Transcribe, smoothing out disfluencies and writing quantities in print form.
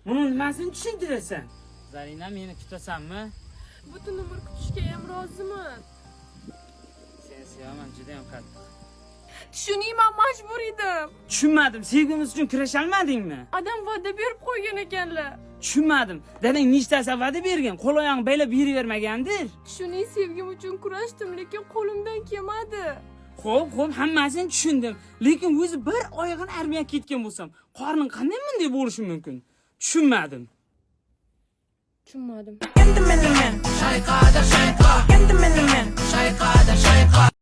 Buni nimasini tushuntirasan? Zarina, meni kutasanmi? Butun umr kutishga ham roziman. Seni sevaman, juda ham qattiq. Tushuning, men majbur edim. Tushunmadim. Sevgimiz uchun kurasha olmadingmi? Adam va'da berib qo'ygan ekanlar. Tushunmadim. Dadang nechtasi va'da bergan? Qo'l oyog'ing baylab beravermagandir. Tushuning, sevgim uchun kurashdim, lekin qo'limdan kelmadi. Xo'p, hammasini tushundim. Lekin o'zi bir oyog'ini armiyaga ketgan bo'lsam, qorning qanday bunday bo'lishi mumkin? Tushunmadim. Tushunmadim. Endi meni men, shayqada shayqa. Endi meni men, shayqada shayqa.